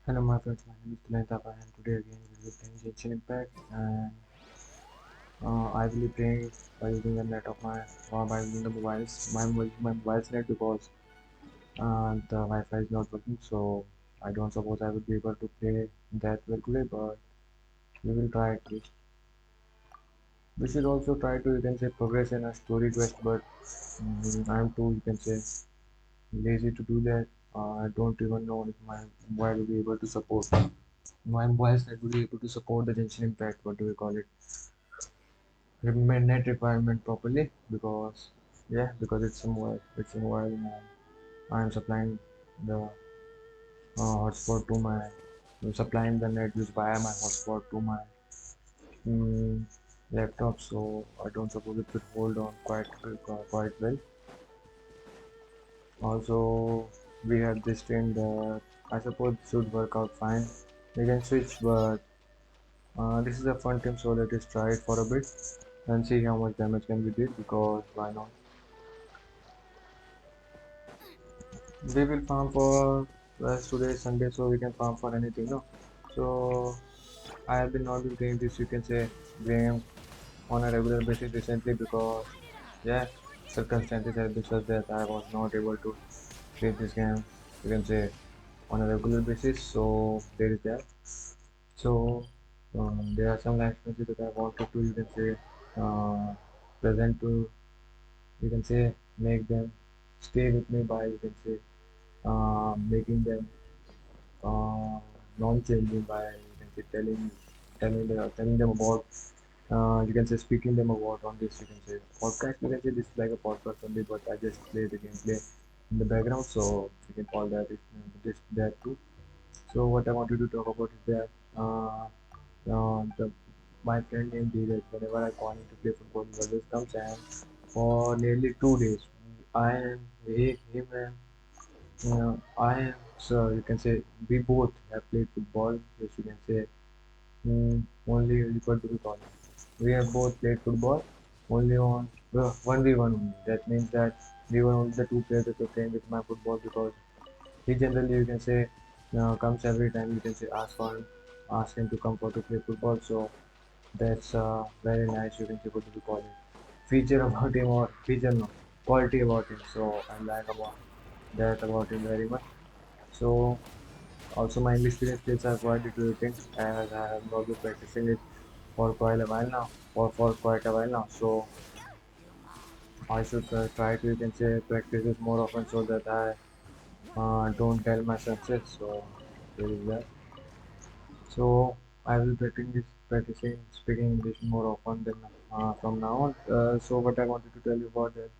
Hello my friends, my name is Dheeraj and today again we will be playing Genshin Impact and I will be playing by using the net of my or by using the mobiles. My mobile's net because the Wi-Fi is not working, so I don't suppose I will be able to play that well today, but we will try at least. We should also try to, you can say, progress in a story quest, but I'm too, you can say, lazy to do that. I don't even know if my mobile will be able to support. My mobile's net will be able to support the Genshin Impact. What do we call it? Net requirement properly, because because it's a mobile and I'm supplying the hotspot to my supplying the net used via my hotspot to my um, laptop, so I don't suppose it will hold on quite well. Also, we have this train that I suppose should work out fine. We can switch, but this is a fun team, so let us try it for a bit and see how much damage can be did, because why not. We will farm for today is Sunday, so we can farm for anything, no? So I have been not been playing this, you can say, game on a regular basis recently, because yeah, circumstances have been such that I was not able to play this game, you can say, on a regular basis. So there is that. So there are some experiences that I wanted to, you can say, present to, you can say, make them stay with me by, you can say, making them non-changing by, you can say, telling them about, you can say, speaking them about on this, you can say, podcast. You can say this is like a podcast only, but I just play the gameplay in the background, so you can call that this that too. So what I wanted to talk about is that my friend named Dheeraj, whenever I call him to play football, he always comes, and for nearly 2 days, I am him and I am, so you can say, we both have played football, yes, you can say, only equal to be called. We have both played football only on 1v1 only. That means that we were only the two players that were playing with my football, because he generally, you can say, comes every time, you can say, ask him to come for to play football. So that's very nice, you can say, what do we call it? Feature about him, or feature no, quality about him. So I like about that about him very much. So also my English skills are quite deteriorating, as I have not been practicing it for quite a while now, for quite a while now. So I should try to, you can say, practice it more often, so that I don't tell my success. So there is that. So I will practicing speaking English more often than from now on. So what I wanted to tell you about that,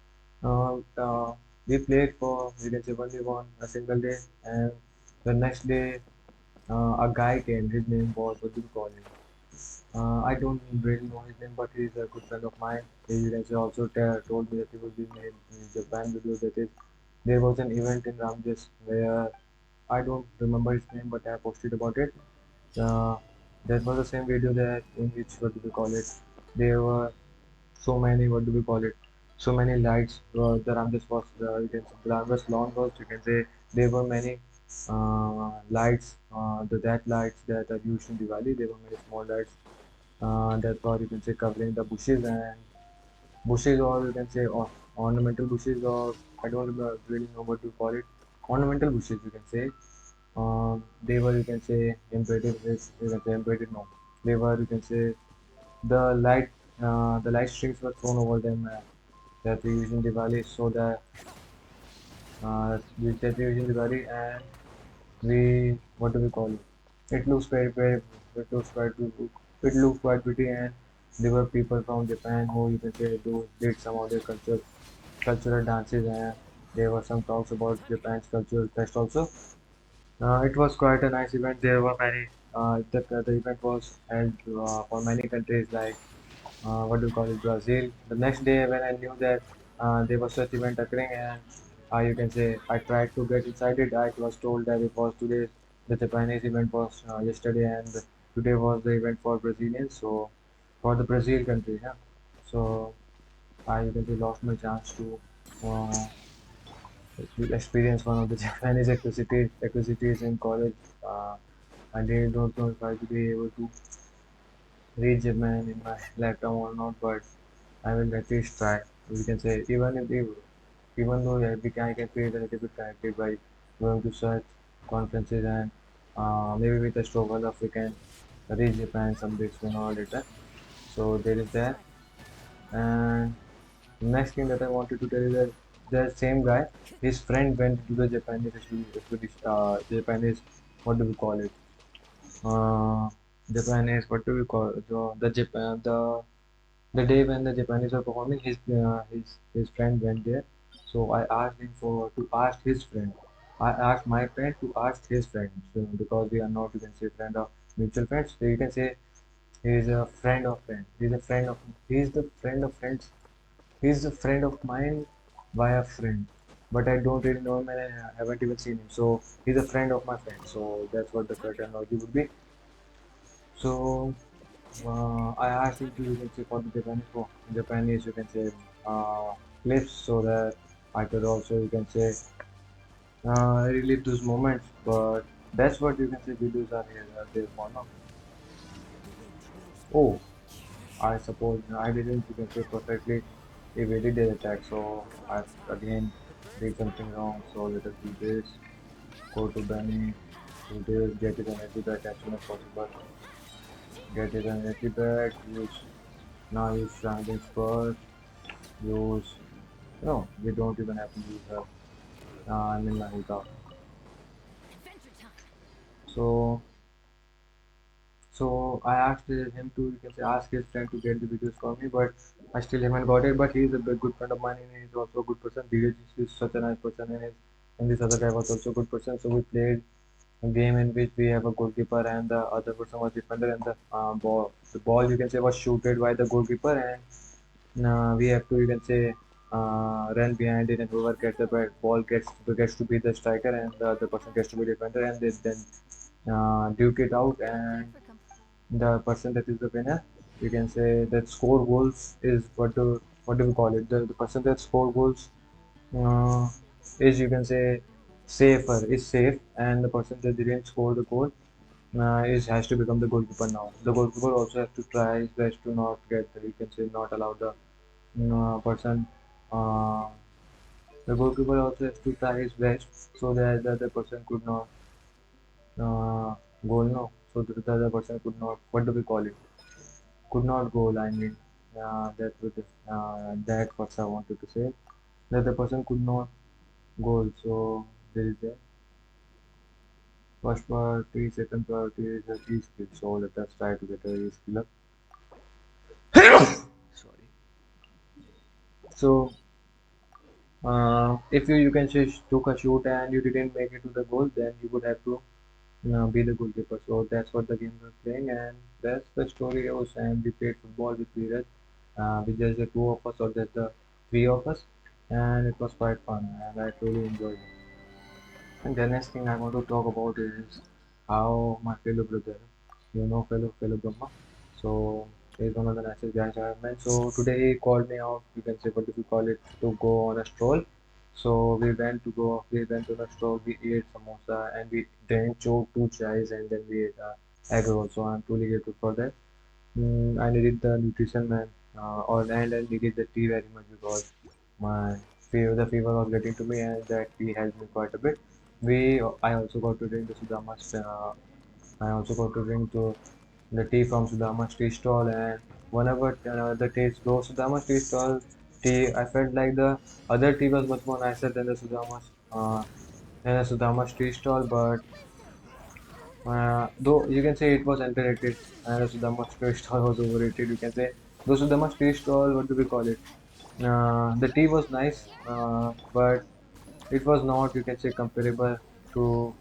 uh, uh, we played for, you can say, only one a single day, and the next day a guy came. His name was, what do you call him? I don't really know his name, but he's a good friend of mine. He, can say, also told me that he will be in Japan video. That is, there was an event in Ramjes where I don't remember his name, but I posted about it. Uh, that was the same video that in which, what do we call it? There were so many, what do we call it? So many lights. The Ramjas was, you can say, the Ramjas lawn was, you can say, there were many lights. That lights that are used in Diwali. There were many small lights that were, you can say, covering the bushes, or you can say, ornamental bushes, or I don't really know what to call it. Ornamental bushes, you can say. They were, you can say, embroidered with, you can say, embroidered no. They were, you can say, the light the light strings were thrown over them, that we use in Diwali, so that we use in Diwali, and we, what do we call it? It looks very, it looks quite good. It looks quite pretty, and there were people from Japan who, you can say, did some of their cultural dances, and there were some talks about Japan's cultural fest also. It was quite a nice event. There were many. The event was held for many countries, like what do you call it, Brazil. The next day, when I knew that there was such event occurring, and you can say, I tried to get inside it. I was told that it was today. The Japanese event was yesterday, and today was the event for Brazilians. So for the Brazil country, yeah. So I, you can say, lost my chance to uh, experience one of the Japanese activities in college. I really don't know if I will be able to reach Japan in my lifetime or not, but I will at least try. We can say even though I can create a little bit connected by going to such conferences and maybe with a struggle of we can reach Japan someday sooner or later. So there is that. And next thing that I wanted to tell you that the same guy, his friend went to the Japanese, what do we call it? Uh, Japanese, what do we call it? The day when the Japanese were performing, his friend went there. So I asked him for to ask his friend. I asked my friend to ask his friend. So because we are not, you can say, friend of mutual friends. So you can say he is a friend of friend. He's the friend of friends. He's a friend of mine by a friend. But I don't really know him and I haven't even seen him. So he's a friend of my friend. So that's what the correct analogy would be. So I asked him to, you can say, for the Japanese, you can say, clips so that I could also, you can say, relive those moments. But that's what you can say videos are here, there for now. Oh, I suppose I didn't, you can say, perfectly evaded their attack, so I again did something wrong. So let us do this. Go to Benny, do this, get his energy back as soon as possible. Get his energy back, use Shanding's first, use no, we don't even have to use her. I mean Nahika. So I asked him to, you can say, ask his friend to get the videos for me, but I still haven't got it. But he's a good friend of mine and he's also a good person. Dheeraj is such a nice person and this other guy was also a good person. So we played a game in which we have a goalkeeper and the other person was defender and the ball you can say was shooted by the goalkeeper and we have to, you can say, run behind it and whoever gets the ball gets to be the striker and the other person gets to be defender and they then duke it out and the person that is the winner, you can say, that score goals is what do we call it, the person that score goals uh, is, you can say, safe and the person that didn't score the goal is has to become the goalkeeper now. The goalkeeper also has to try his best to not get you can say not allow the person uh, the goalkeeper also has to try his best so that the other person could not goal no so that the other person could not, what do we call it, could not goal, I mean, that what I wanted to say, that the person could not goal. So there is that. First priority, second priority is the e-skill. So let us try to get a e-skill up. Sorry. So if you can say took a shoot and you didn't make it to the goal, then you would have to be the goalkeeper. So that's what the game was playing, and that's the story goes. And we played football with Dheeraj, with just the two of us or just the three of us, and it was quite fun, and I truly enjoyed it. And the next thing I want to talk about is how my fellow brother, fellow Brahma. So he's one of the nicest guys I have met. So today he called me out. You can say what do you call it, to go on a stroll. So we went on a stroll. We ate samosa and we drank two chais and then we ate egg roll. So I'm truly grateful for that. I needed the nutrition man, and I needed the tea very much because the fever was getting to me, and that tea helped me quite a bit. I also got to drink the I also got to drink the tea from Sudama's tea stall, and whenever the taste goes Sudama's tea stall tea, I felt like the other tea was much more nicer than the Sudama's tea stall, but though you can say it was underrated and the Sudama tea stall was overrated, you can say. Though Sudama tea stall, what do we call it? The tea was nice, but it was not, you can say, comparable to,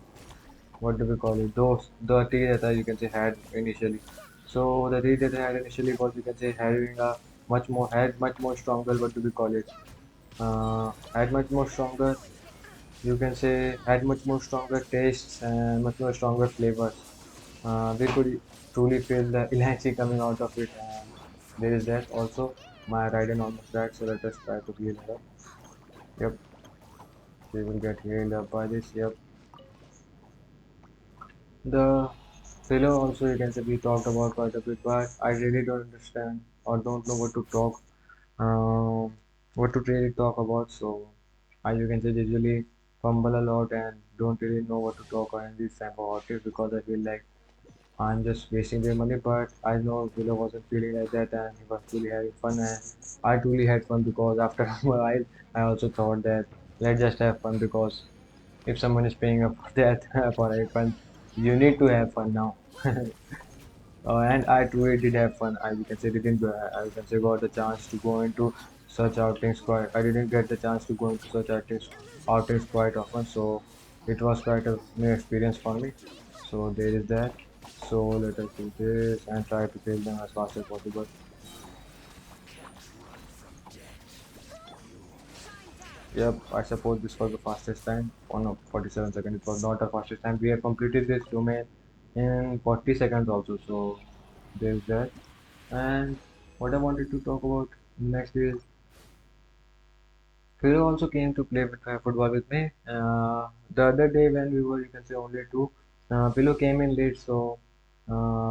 what do we call it? Those the tea that I, you can say, had initially. So the tea that I had initially was, you can say, having a much more stronger, what do we call it? Had much more stronger, you can say, had much more stronger tastes and much more stronger flavors. We could truly feel the elaichi coming out of it, and there is that also. My Raiden almost died, so let us try to heal her up. Yep, she will get healed up by this. Yep, the Philo also you can say we talked about quite a bit, but I really don't understand or don't know what to talk, what to really talk about. So I you can say usually fumble a lot and don't really know what to talk on these type of artists because I feel like I'm just wasting their money. But I know Philo wasn't feeling like that and he was truly having fun and I truly had fun because after a while I also thought that let's just have fun because if someone is paying up for that for a fun, you need to have fun now. And I truly did have fun. I you can say didn't I can say got the chance to go into such outings quite. I didn't get the chance to go into such outings quite often, so it was quite a new experience for me. So there is that. So let us do this and try to kill them as fast as possible. Yep, I suppose this was the fastest time. Oh no, 47 seconds. It was not the fastest time. We have completed this domain in 40 seconds also. So there's that. And what I wanted to talk about next is Philo also came to play with football with me. The other day when we were, you can say only two, Philo came in late, so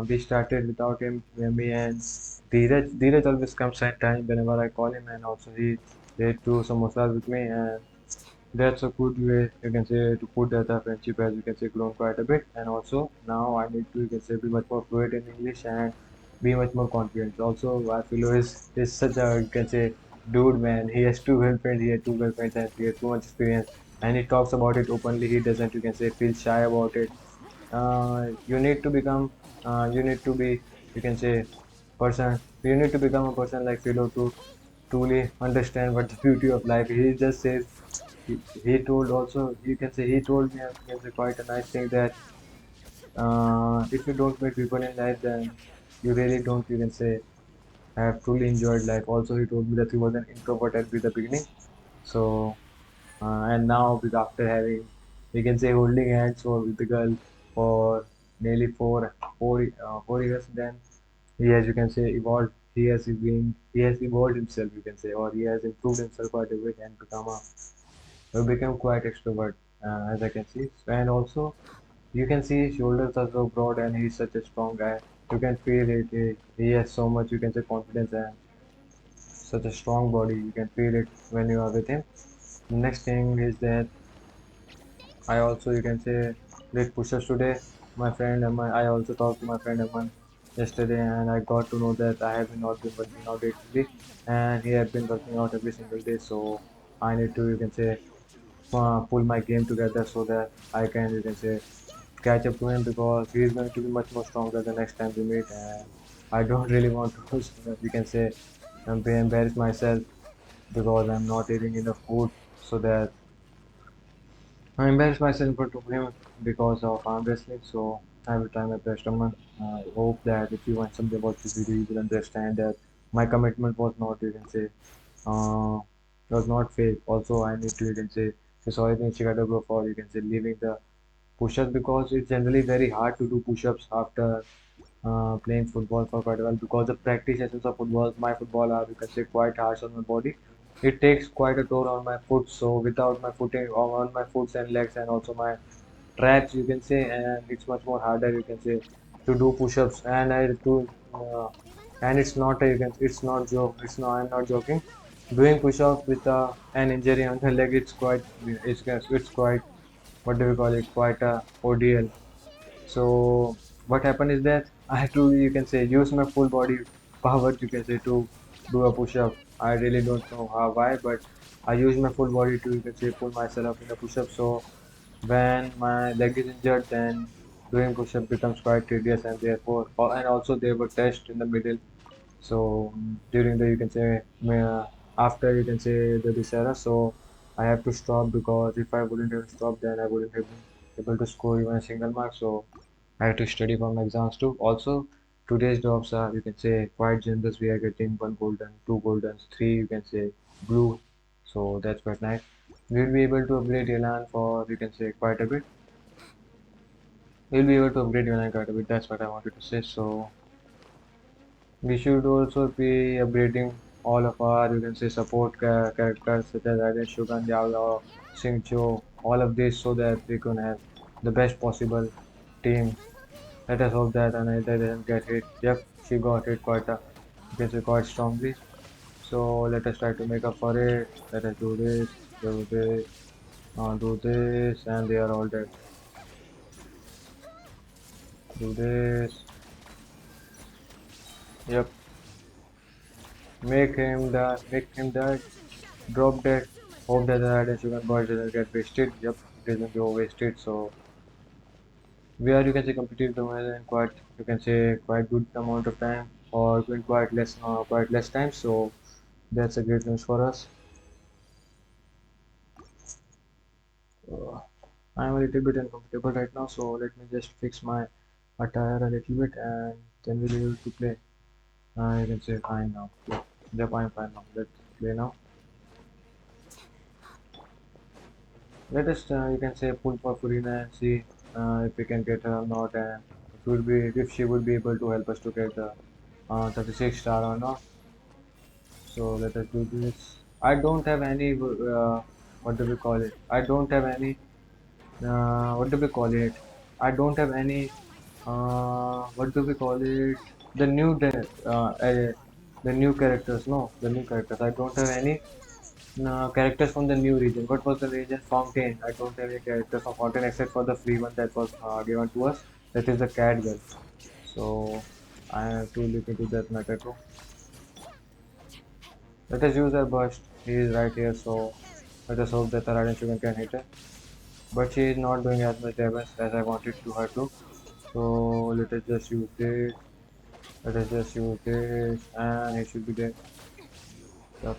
we started without him, me and Dheeraj. Dheeraj always comes at time whenever I call him, and also he ate two samosas with me, and that's a good way you can say to put that the friendship has you can say grown quite a bit, and also now I need to you can say be much more fluent in English and be much more confident. Also, I feel is such a you can say dude man. He has two girlfriends, he has two girlfriends, and he has too much experience, and he talks about it openly. He doesn't you can say feel shy about it. You need to become you need to be you can say person. You need to become a person like Philo to truly understand what the beauty of life. He just says he told also you can say he told me you can say quite a nice thing that if you don't meet people in life then you really don't you can say have truly enjoyed life. Also he told me that he was an introvert at the beginning. So and now with after having you can say holding hands or with the girl for nearly 4 years, then he has you can say evolved. He has evolved himself you can say, or he has improved himself quite a bit and become quite extrovert, as I can see. And also, you can see his shoulders are so broad, and he's such a strong guy. You can feel it. He has so much, you can say, confidence and such a strong body. You can feel it when you are with him. Next thing is that I also, you can say, did push-ups today. My friend Aman, I also talked to my friend Aman yesterday, and I got to know that I have not been working out lately, and he has been working out every single day. So I need to, you can say, pull my game together so that I can, you can say, catch up to him because he is going to be much more stronger the next time we meet. And I don't really want to, you can say, embarrass myself because I'm not eating enough food so that I embarrass myself in front of him because of arm wrestling. So I will try my best, Aman. I hope that if you want something about this video, you will understand that my commitment was not, you can say, uh, was not fake. Also, I need to, you can say, sorry, Nishikata go for, you can say, leaving the push-ups because it's generally very hard to do push-ups after playing football for quite a while because the practice sessions of football, my football are, you can say, quite harsh on my body. It takes quite a toll on my foot. So without my footing on my foots and legs and also my traps, you can say, and it's much more harder, you can say, to do push-ups. And I do, and it's not a, you can, it's not joke. It's not. I'm not joking. Doing push-ups with an injury on the leg, it's quite what do we call it? Quite a ordeal. So what happened is that I had to, you can say, use my full body power, you can say, to do a push-up. I really don't know how, why, but I use my full body to, you can say, pull myself up in a push-up. So when my leg is injured, then doing push-up becomes quite tedious, and therefore, and also there were tests in the middle. So during the, you can say, after you can say the Dishera, so I have to stop because if I wouldn't have stopped, then I wouldn't have been able to score even a single mark. So I have to study for my exams too. Also, today's jobs are, you can say, quite generous. We are getting one golden, two goldens, three, you can say, blue. So that's quite nice. We'll be able to upgrade Elan for, you can say, quite a bit. We'll be able to upgrade Elan quite a bit. That's what I wanted to say. So we should also be upgrading all of our, you can say, support characters such as Raiden Shogun, Yao Yao, Singcho, all of this so that we can have the best possible team Let us hope that Anita doesn't get hit. Yep, she got hit you can say quite strongly. So let us try to make up for it. Let us do this, do this, and they are all dead. Do this. Yep, make him die. Drop dead. Hope that the hidden sugar boy doesn't get wasted. Yep, it doesn't go wasted. So we are you can say completed the match in quite you can say quite good amount of time or in quite less time. So that's a great news for us. Uh, I'm a little bit uncomfortable right now, so let me just fix my attire a little bit and then we'll be able to play. You can say fine now. Yep, I'm fine now. Let's play now. Let us, you can say, pull for Furina and see if we can get her or not, and if she would be able to help us to get the 36 star or not. So let us do this. I don't have any, what do we call it? I don't have any, what do we call it? I don't have any, what do we call it? The new, the new characters. No, the new characters. I don't have any characters from the new region. What was the region? Fountain. I don't have any characters from Fountain except for the free one that was given to us. That is the cat girl. So I have to look into that matter too. Let us use our burst. He is right here, so let us hope that the Raiden Sugar can hit her. But she is not doing as much damage as I wanted to her to. So let us just use this. Let us just use this, and he should be dead. Yep.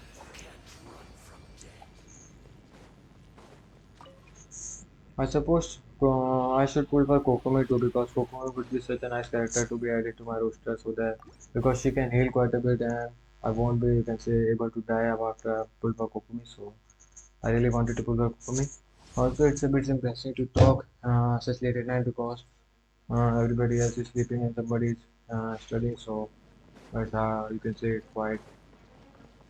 I suppose I should pull for Kokomi too because Kokomi would be such a nice character to be added to my roster so that because she can heal quite a bit and I won't be you can say able to die after pull for Kokomi, so I really wanted to pull for Kokomi. Also it's a bit embarrassing to talk such late at night because everybody else is sleeping and somebody is studying, so it's you can say quite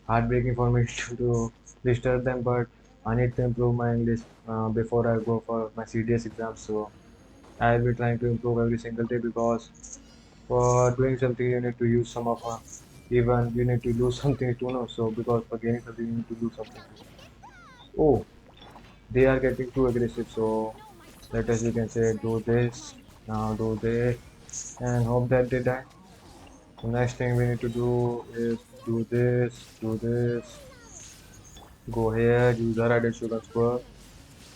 heartbreaking for me to disturb them, but I need to improve my English before I go for my CDS exam. So I'll be trying to improve every single day because for doing something you need to use some of even you need to lose something to know. So because for gaining something you need to lose something too. Oh, they are getting too aggressive. So let us you can say do this, now do this, and hope that they die. The next thing we need to do is do this, go here, use our added sugar square,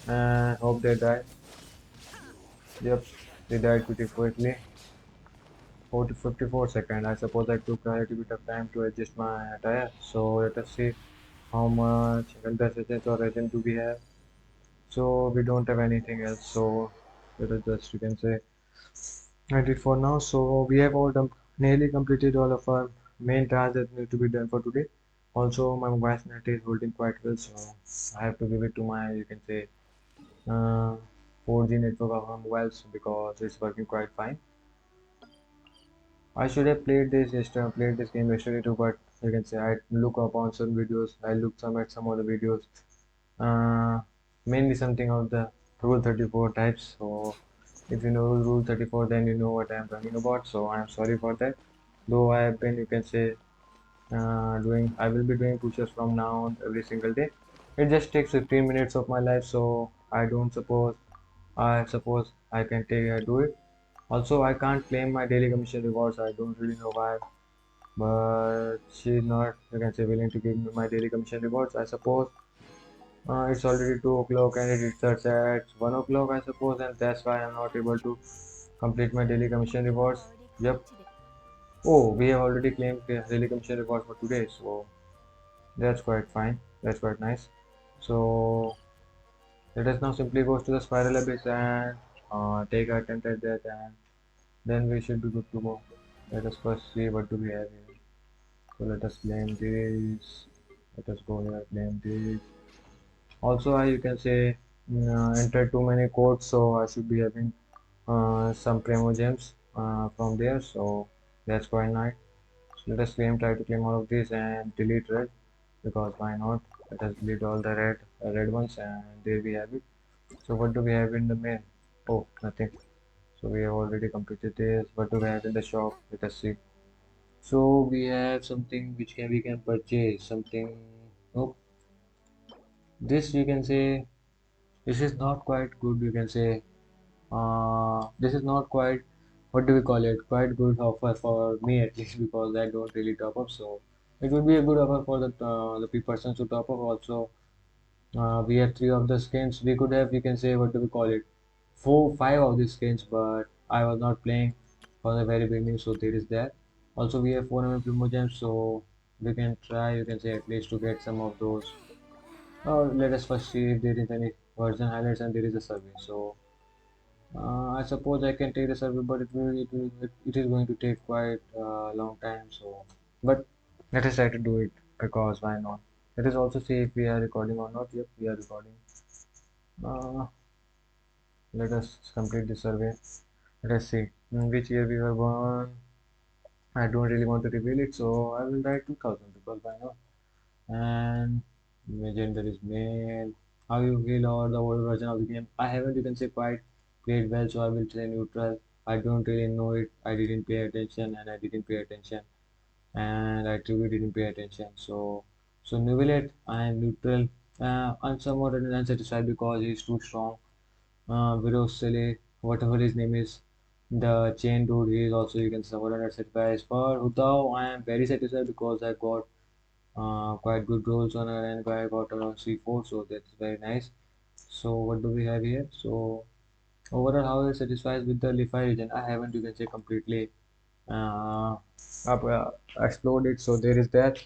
and hope they die. Yep, they died pretty quickly. 4 to 54 seconds. I suppose I took a little bit of time to adjust my attire. So let us see how much Elder Agents or Agent do we have. So we don't have anything else. So let us just you can say I did for now. So we have all done, nearly completed all of our main tasks that need to be done for today. Also, my mobile net is holding quite well, so I have to give it to my you can say uh, 4G network of my mobiles because it's working quite fine. I should have played this game yesterday too, but you can say I look upon some videos. I looked some at some other videos, uh, mainly something of the Rule 34 types. So if you know Rule 34, then you know what I am talking about. So I am sorry for that. Though I have been, you can say, I will be doing push-ups from now on every single day. It just takes 15 minutes of my life, so I suppose I can do it. Also, I can't claim my daily commission rewards. I don't really know why, but she's not, you can say, willing to give me my daily commission rewards. I suppose it's already 2 o'clock and it starts at 1 o'clock, I suppose, and that's why I'm not able to complete my daily commission rewards. Yep. Oh, we have already claimed the daily commission rewards for today, so that's quite fine. That's quite nice. So let us now simply go to the spiral abyss and take our attempt at that, and then we should be good to go. Let us first see what do we have here. So let us claim this. Let us go here, claim this. Also, I you can say enter too many codes, so I should be having some primo gems from there. So that's quite nice. So let us try to claim all of these and delete red because why not? Let us delete all the red ones, and there we have it. So what do we have in the main? Oh, nothing. So we have already completed this. What do we have in the shop? Let us see. So we have something which can we can purchase something. Oh, this you can say this is not quite good. You can say this is not quite, what do we call it, quite good offer for me at least, because I don't really top up. So it would be a good offer for the persons who top up also. We have three of the skins. We could have, we can say, what do we call it, four, five of these skins, but I was not playing from the very beginning, so there is that. Also, we have 400 Primo gems, so we can try, you can say, at least to get some of those. Let us first see if there is any version highlights and there is a survey. So I suppose I can take the survey, but it is going to take quite a long time. So, but let us try to do it, because why not? Let us also see if we are recording or not. Yep, we are recording. Uh, Let us complete the survey. Let us see in which year we were born. I don't really want to reveal it, so I will write 2000, because why not? And my gender is male. How you feel about the old version of the game? I haven't, you can say, quite played well, so I will say neutral. I don't really know it. I didn't pay attention, and I didn't pay attention, and I truly didn't pay attention. So Nubilet, I am neutral. I'm somewhat unsatisfied because he's too strong. Virosele, whatever his name is, the chain dude, he is also, you can say, somewhat unsatisfied. For Hutao, I am very satisfied because I got quite good rolls on her, and I got around C4, so that's very nice. So what do we have here? So overall, how it satisfies with the Li-Fi region? I haven't, you can say, completely uh, up, explored it, so there is that.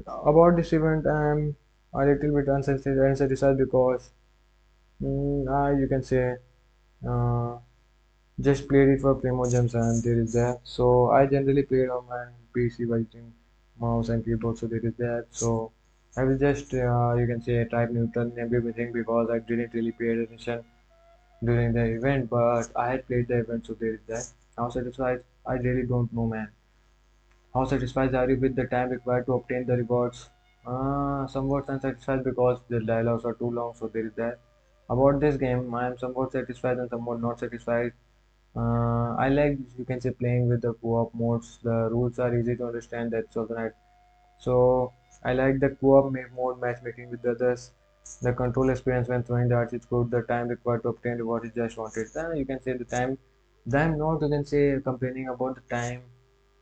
About this event, I'm a little bit unsatisfied because you can say uh, just played it for Primo Gems, and there is that. So I generally played on my PC by using mouse and keyboard, so there is that. So I will just you can say type neutral in everything, because I didn't really pay attention during the event, but I had played the event, so there is that. How satisfied? I really don't know, man. How satisfied are you with the time required to obtain the rewards? Somewhat unsatisfied because the dialogues are too long, so there is that. About this game, I am somewhat satisfied and somewhat not satisfied. I like, you can say, playing with the co-op modes. The rules are easy to understand. That's also nice. So I like the co-op mode matchmaking with the others. The control experience when throwing darts is good. The time required to obtain reward is just wanted. You can say the time. I'm not, you can say, complaining about the time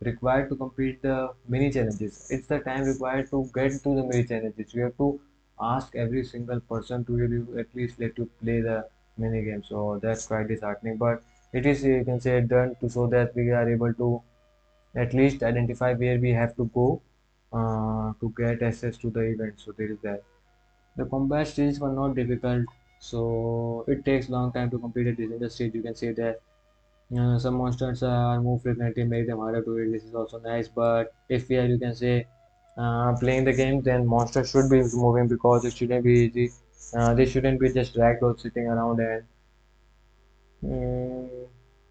required to complete the mini challenges. It's the time required to get to the mini challenges. You have to ask every single person to really at least let you play the mini game. So that's quite disheartening. But it is, you can say, done to so that we are able to at least identify where we have to go to get access to the event. So there is that. The combat stages were not difficult, so it takes long time to complete a decision stage. You can say that some monsters are more frequently, make them harder to hit. This is also nice, but if we are, you can say, playing the game, then monsters should be moving, because it shouldn't be easy. They shouldn't be just dragged or sitting around and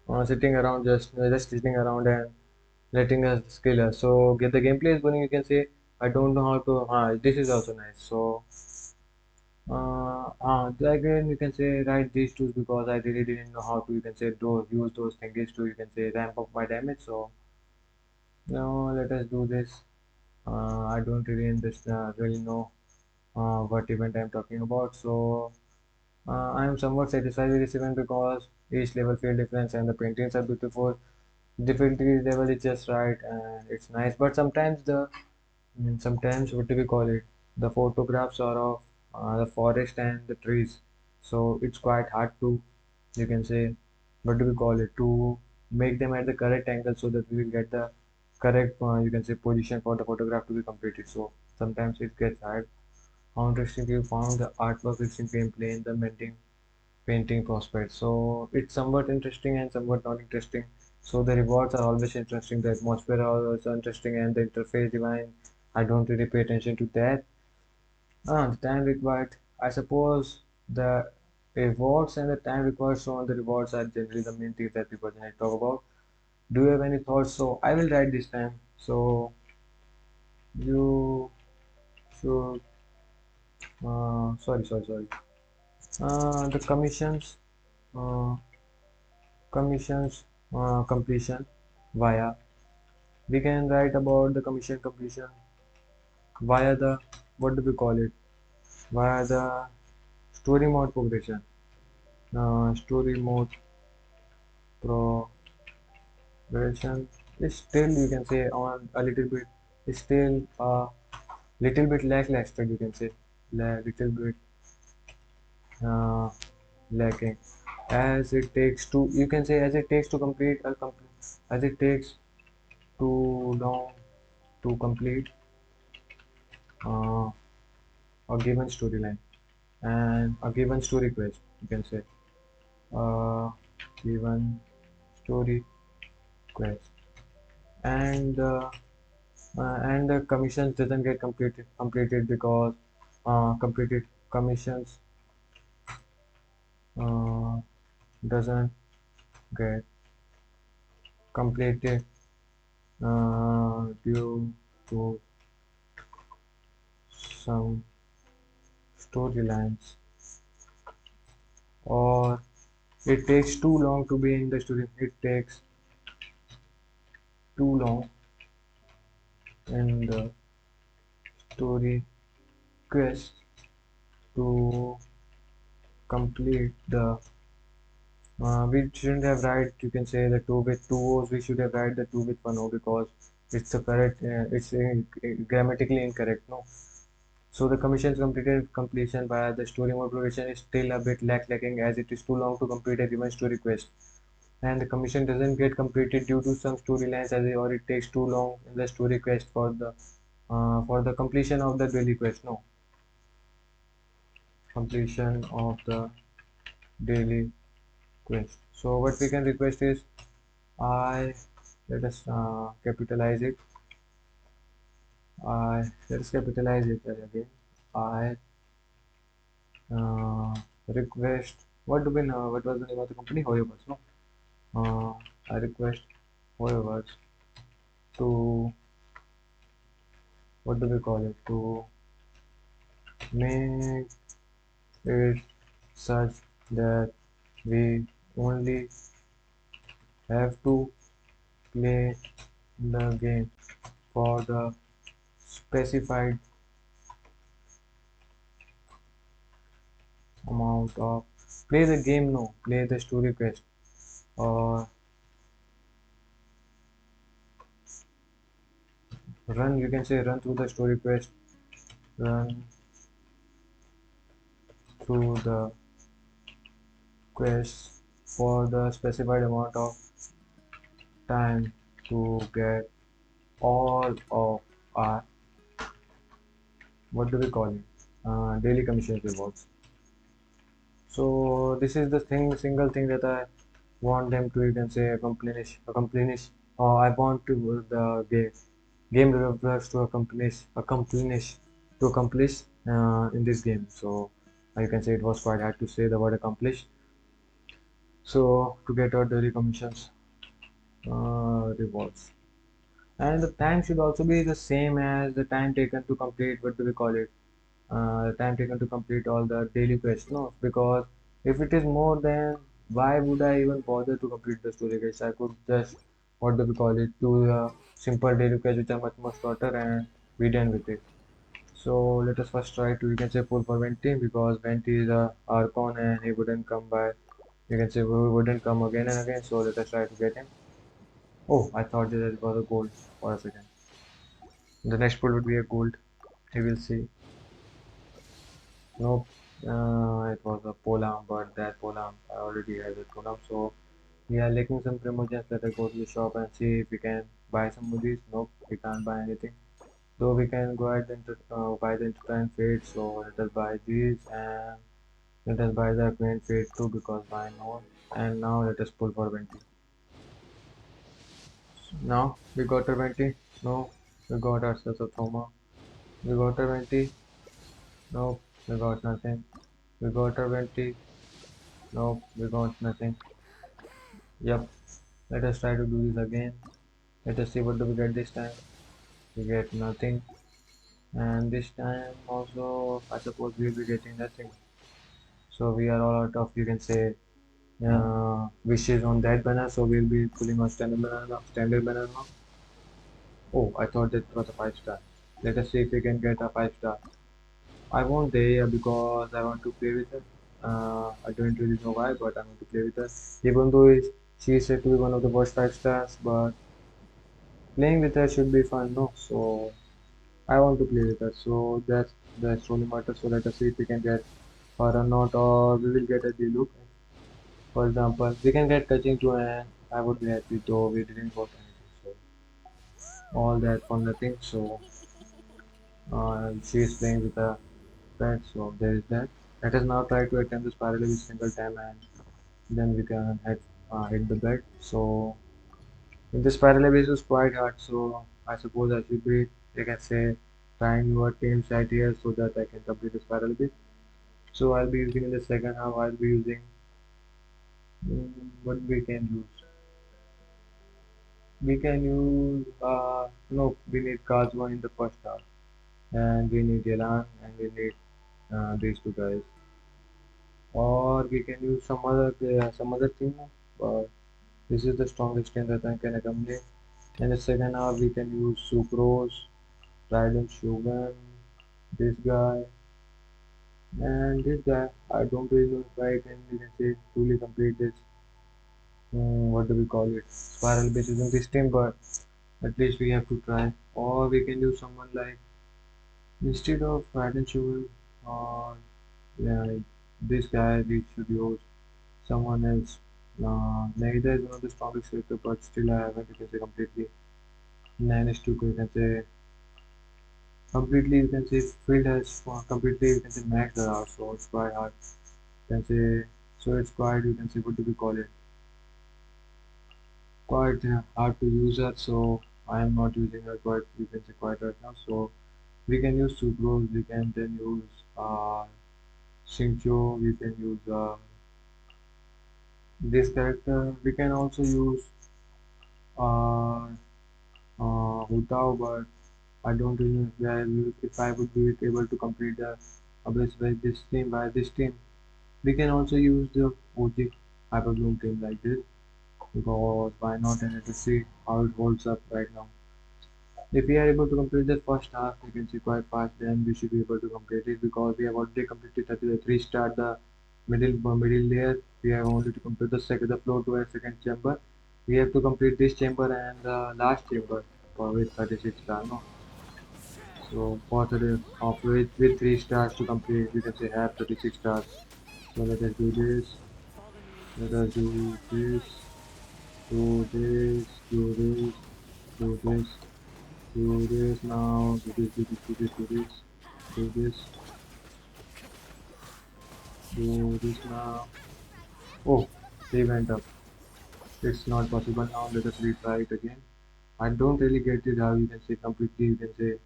just sitting around and letting us skill us. So get the gameplay is boring. You can say I don't know how to. This is also nice. So again you can say write these tools, because I really didn't know how to, you can say, do use those things to, you can say, ramp up my damage. So now let us do this. I don't really know what event I'm talking about. So I am somewhat satisfied with this event because each level feel different and the paintings are beautiful. Difficulty level is just right and it's nice, but sometimes what do we call it, the photographs are of the forest and the trees, so it's quite hard to, you can say, what do we call it, to make them at the correct angle so that we will get the correct you can say position for the photograph to be completed. So sometimes it gets hard. How interesting you found the artwork is in gameplay in the painting prospect. So it's somewhat interesting and somewhat not interesting. So the rewards are always interesting, the atmosphere are also interesting, and the interface design, I don't really pay attention to that. The time required, I suppose the rewards and the time required, so on the rewards are generally the main things that people generally talk about. Do you have any thoughts? So I will write this time. So you should, sorry. The commissions. Uh, commissions completion via, we can write about the commission completion via the, what do we call it, via the story mode progression. Story mode progression is still, you can say, on a little bit, is still a little bit lackluster, you can say, little bit uh, lacking, as it takes to, you can say, as it takes to complete a as it takes too long to complete uh, a given storyline and a given story quest, you can say, a given story quest, and and the commissions doesn't get completed because completed commissions uh, doesn't get completed due to some storylines, or it takes too long to be in the story. It takes too long in the story quest to complete the. We shouldn't have write, you can say, the two with two O's. We should have write the two with one O because it's the correct. It's grammatically incorrect. No. So the commission's completed completion via the story mode progression is still a bit lacking as it is too long to complete a given story quest, and the commission doesn't get completed due to some storylines or it takes too long in the story quest for the completion of the daily quest. No, completion of the daily quest. So what we can request is, I let us capitalize it. I Let us capitalize it again. I request. What do we know? What was the name of the company? Hoyoverse. No. I request Hoyoverse to, what do we call it, to make it such that we only have to play the game for the specified amount of, play the game, no, play the story quest, or run, you can say, run through the story quest, run through the quest for the specified amount of time to get all of our, what do we call it, daily commission rewards. So this is the single thing that I want them to, you can say, accomplish, or I want to the game developers to accomplish in this game. So you can say it was quite hard to say the word accomplish. So to get our daily commissions rewards, and the time should also be the same as the time taken to complete, what do we call it, time taken to complete all the daily quests. No, because if it is more, then why would I even bother to complete the story quest? I could just, what do we call it, do a simple daily quest which are much more shorter and be done with it. So let us first try to, you can say, pull for Venti, because Venti is a Archon and he wouldn't come by, you can say, we wouldn't come again and again. So let us try to get him. Oh, I thought that it was a gold for a second. The next pull would be a gold. We will see. Nope, it was a polearm, but that polearm I already have a polearm, so we are lacking some primogens. Let us go to the shop and see if we can buy some of these. Nope, we can't buy anything. Though we can go ahead and buy the Intertwine Fate, so let us buy these, and let us buy the Acquaint Fate too, because why not? And now let us pull for 20. Now we got a 20. No, we got ourselves a Thoma. We got a 20. Nope, we got nothing. We got a 20. Nope, we got nothing. Yep, let us try to do this again. Let us see what do we get this time. We get nothing. And this time also, I suppose we'll be getting nothing. So we are all out of, you can say, which is on that banner. So we'll be pulling on standard banner. Standard banner now. Oh, I thought that was a 5 star. Let us see if we can get a 5 star. I want the because I want to play with her. I don't really know why, but I want to play with her. Even though she is said to be one of the worst 5 stars, but playing with her should be fun, no? So I want to play with her. So that's only matter. So let us see if we can get her or not, or we will get a deluxe. For example, we can get touching to and I would be happy though we didn't got anything. So all that for nothing. So she is playing with a pet. So there is that. Let us now try to attempt this parallel every single time and then we can hit the bed. So in this parallel is quite hard. So I suppose I should be, you can say, trying your teams right here so that I can complete this parallel bit. So I'll be using in the second half. I'll be using what we can use. We can use no. We need Kazuma in the first half, and we need Elan, and we need these two guys. Or we can use some other thing. But this is the strongest thing that I can accommodate. In the second half, we can use Sucrose, Trident Shogun, this guy, and this guy. I don't really know if I can, you can say, truly complete this. What do we call it? Spiral base using this team, but at least we have to try. Or we can use someone like instead of Trident Shogun, or yeah, this guy, we should use someone else. Neither is one of the strongest character, but still I haven't, you can say, completely managed to, you can say, completely, you can say, field has completely, you can say, maxed her out, so it's quite hard, you can say, so it's quite, you can say, what do we call it, quite hard to use her, so I am not using her quite, you can say, quite right now, so we can use Sucrose, we can then use Shincho, we can use this character, we can also use uh, Hutao, but I don't really know if I would be able to complete the abyss by this team. By this team, we can also use the OG Hyperbloom team like this because why not? And let us see how it holds up right now. If we are able to complete the first half, you can see quite fast. Then we should be able to complete it because we have already completed 3 star the middle layer. We have only to complete the floor to a second chamber. We have to complete this chamber and the last chamber for with 36 star. No. So for the of with 3 stars to complete, we can say have 36 stars. So let us do this. Let us do this. Do this. Do this. Do this. Do this now. Do this. Do this. Do this. Do this. Do this. Do this now. Oh, they went up. It's not possible now. Let us retry it again. I don't really get it how you can say completely. You can say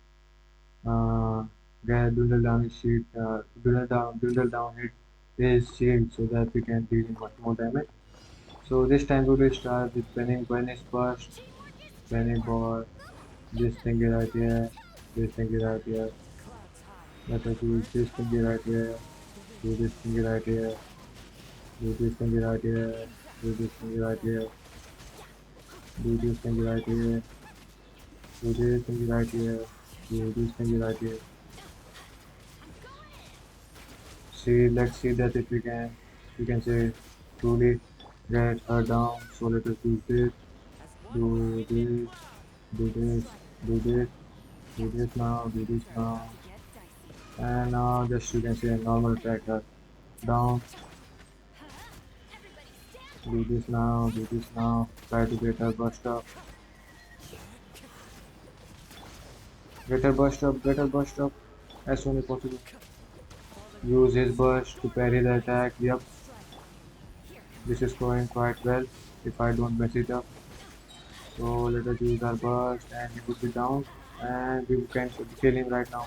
dwindle down his sheet, dwindle down his shield so that we can deal him much more damage. So this time we will start with Penny's burst, Penny ball, this thingy right here, this thingy right here. Let us use this thingy right here, do this thingy right here, do this thingy right here, do this thingy right here, do this thingy right here, do this thingy right here, do this thingy right here. See, let's see that if we can say truly get her down. So let us do this, do this, do this, do this, do this now, do this now, and now just you can say a normal track her down. Do this now, do this now. Try to get her burst up, get her burst up, get her burst up as soon as possible. Use his burst to parry the attack. Yep, this is going quite well if I don't mess it up. So let us use our burst and he would be down and we can kill him right now.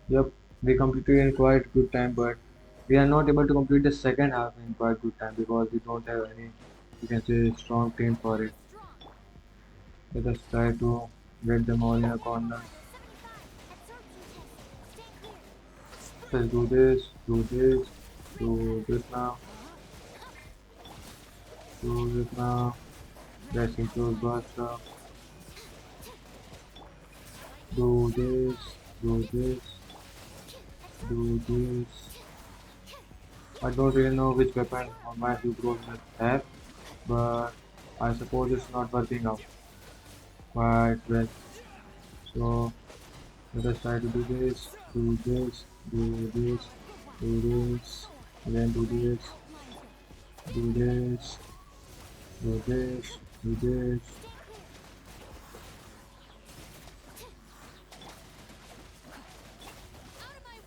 Yep, we completed in quite good time but we are not able to complete the second half in quite good time because we don't have any, you can say, strong team for it. Let us try to get them all in a corner. Let's do this now, do this now. Let's include burst up, do this, do this, do this. I don't really know which weapon on my two pros have, but I suppose it's not working out quite well. So let us try to do this, do this, do this, do this, and then do this, do this, do this, do this.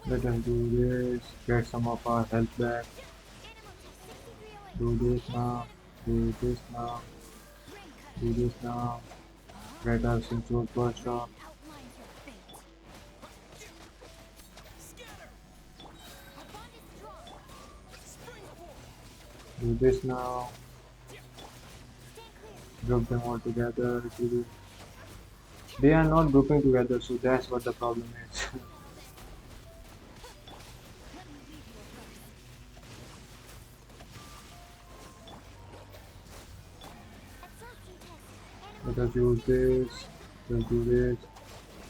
Let us do this, get some of our health back, do this now, do this now, do this now, get us into burst off, do this now, group them all together, do this. They are not grouping together, so that's what the problem is. Let us use this, let's do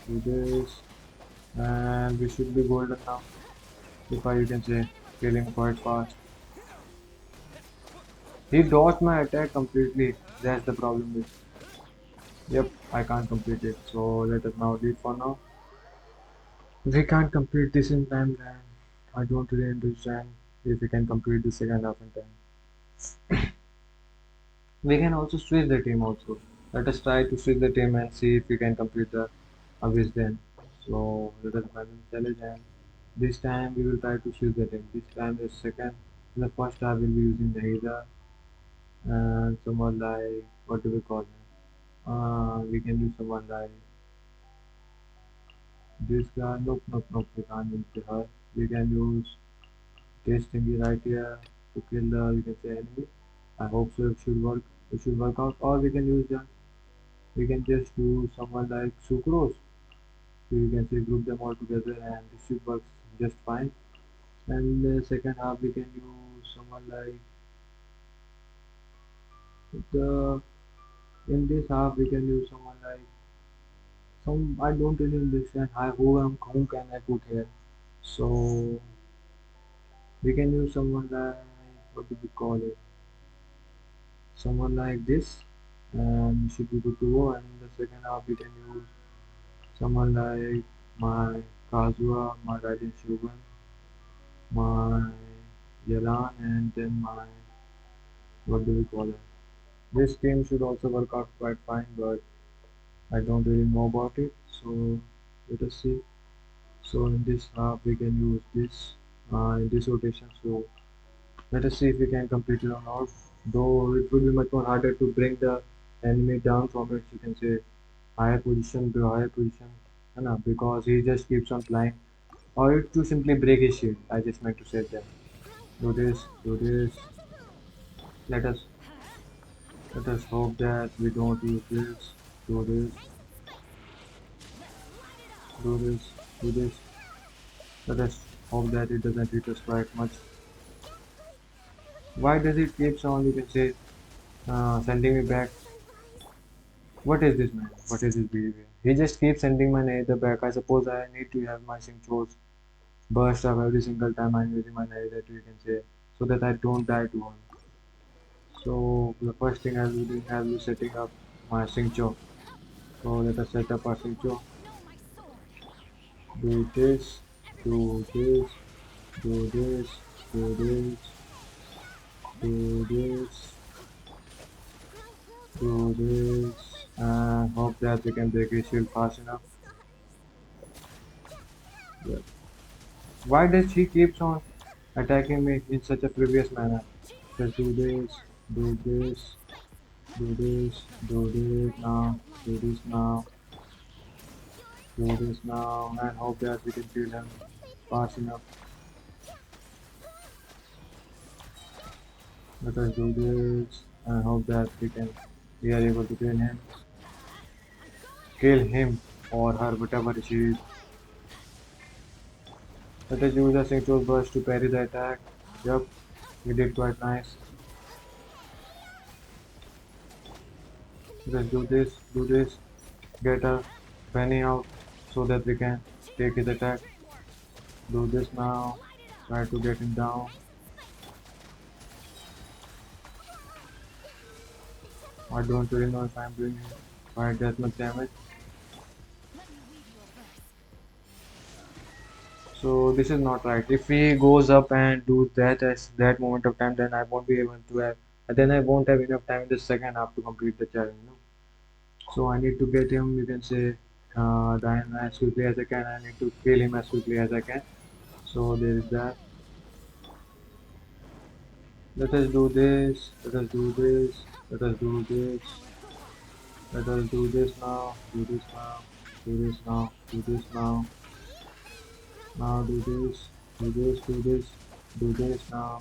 this, and we should be golden now. If I you can say, killing quite fast. He dodged my attack completely. That's the problem with. Yep, I can't complete it. So let us now leave for now. We can't complete this in time, then I don't really understand if we can complete the second half in time. We can also switch the team also. Let us try to switch the team and see if we can complete the abyss then. So let us run challenge and this time we will try to switch the team. This time the second, in the first half we'll be using the Hydra and someone like what do we call him? We can use someone like this guy. Nope. We can't use her. We can use this thingy right here to kill the you can say enemy. I hope so. It should work. It should work out. Or we can use the we can just use someone like sucrose. So you can say group them all together and this should work just fine. And the second half we can use someone like the in this half we can use someone like some I don't really understand how whom can I put here. So we can use someone like what do we call it? Someone like this and should be good to go and in the second half we can use someone like my Kazuha, my Raiden Shogun, my Yalan and then my what do we call it? This team should also work out quite fine but I don't really know about it so let us see. So in this half we can use this in this rotation so let us see if we can complete it or not. Though it will be much more harder to bring the enemy down from its you can say higher position to higher position, because he just keeps on flying. Or it to simply break his shield. I just meant to say that. Do this, do this. Let us let us hope that we don't use this. Do this, do this, do this. Let us hope that it doesn't hit us quite much. Why does it keeps on you can say sending me back? What is this man? What is his behavior? He just keeps sending my nether back. I suppose I need to have my Shinchos burst up every single time I'm using my nether you can say so that I don't die to him. So the first thing I will be doing I will be setting up my Shincho. So let us set up our Shincho. Do this, do this, do this, do this, do this, do this, and hope that we can break his shield fast enough. Yeah. Why does he keeps on attacking me in such a previous manner? Just do this, do this, do this, do this now, do this now, do this now, and hope that we can kill him fast enough. Let us do this and hope that we are able to kill him or her, whatever she is. Let us use a Cincture's Burst to parry the attack. Yup, we did quite nice. Let's do this. Get a penny out so that we can take his attack. Do this now. Try to get him down. I don't really know if I'm doing quite that much damage. So this is not right. If he goes up and do that at that moment of time, then I won't be able to have. Then I won't have enough time in the second half to complete the challenge. You know? So I need to get him. You can say down as quickly as I can. I need to kill him as quickly as I can. So there is that. Let us do this. Let us do this. Let us do this. Let us do this now. Do this now. Do this now. Do this now. Now do this. Do this. Do this. Do this now.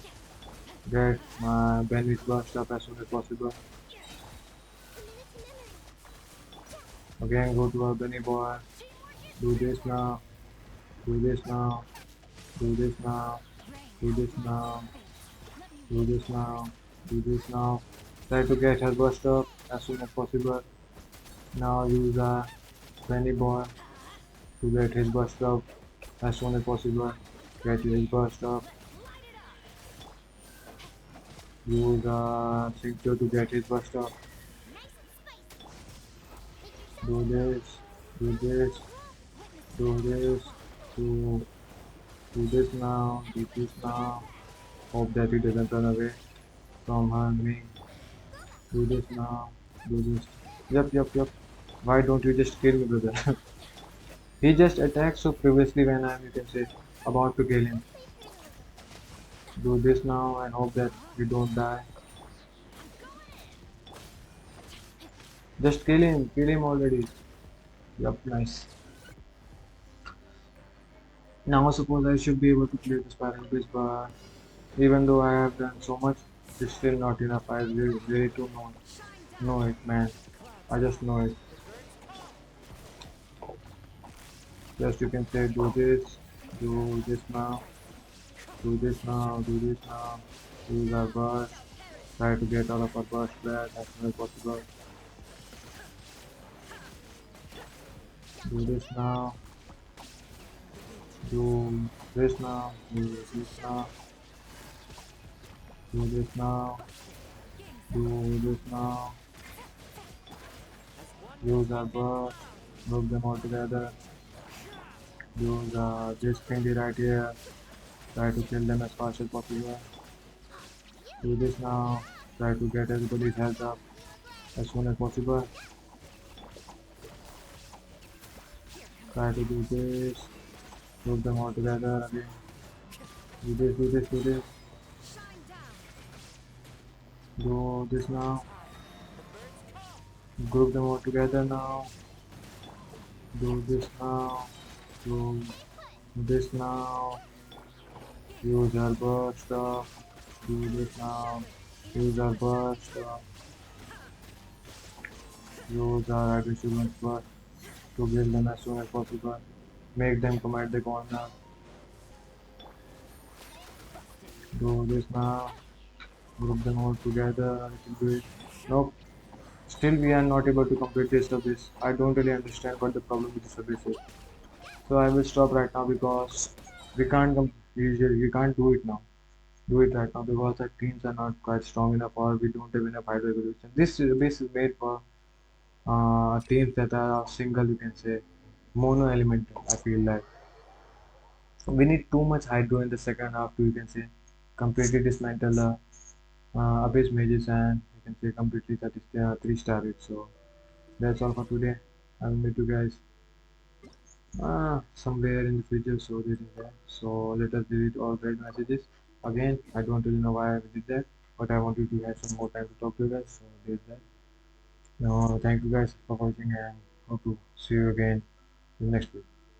Get my bandwidth burst up as soon as possible. Again, go to our Benny boy. Do this now. Do this now. Do this now. Do this now. Do this now. Do this now. Try to get her burst up as soon as possible. Now use a Benny boy to get his burst up as soon as possible. Get his burst up. Use a Cincture to get his burst up. Do this. Do this. Do this. Do do this now. Do this now. Hope that he doesn't run away from her and me. Do this now. Do this. Yep. Why don't you just kill me, brother? He just attacked so previously when I'm, you can say, about to kill him. Do this now and hope that you don't die. Just kill him. Kill him already. Yep, nice. Now suppose I should be able to clear this paradise, but even though I have done so much, it's still not enough. I really to know it, man. I just know it. Just you can say do this now, do this now, do this now. Use our burst. Try to get all of our burst back as soon as possible. Do this now. Do this now. Do this now. Do this now. Do this now. Use our burst. Group them all together. Use this thingy right here. Try to kill them as fast as possible. Do this now. Try to get everybody's health up as soon as possible. Try to do this. Group them all together again. Do this, do this, do this. Do this now. Group them all together now. Do this now. Do this now. Use our burst stuff. Do this now. Use our burst stuff. Use our aggressive burst to kill them as soon as possible. Make them come at the corner. Do this now. Group them all together a little bit. Nope. Still we are not able to complete this service. I don't really understand what the problem with the service is. So I will stop right now because we can't we can't do it now. Do it right now because the teams are not quite strong enough or we don't have enough hydro evolution. This base is made for teams that are single, you can say, mono elemental. I feel like we need too much hydro in the second half to, you can say, completely dismantle abyss mages and you can say completely that is 3-star it. So that's all for today. I will meet you guys somewhere in the future. So this is that. So let us delete all red messages. Again, I don't really know why I did that, but I want you to have some more time to talk to you guys. So there's that. Now, thank you guys for watching and hope to see you again in the next week.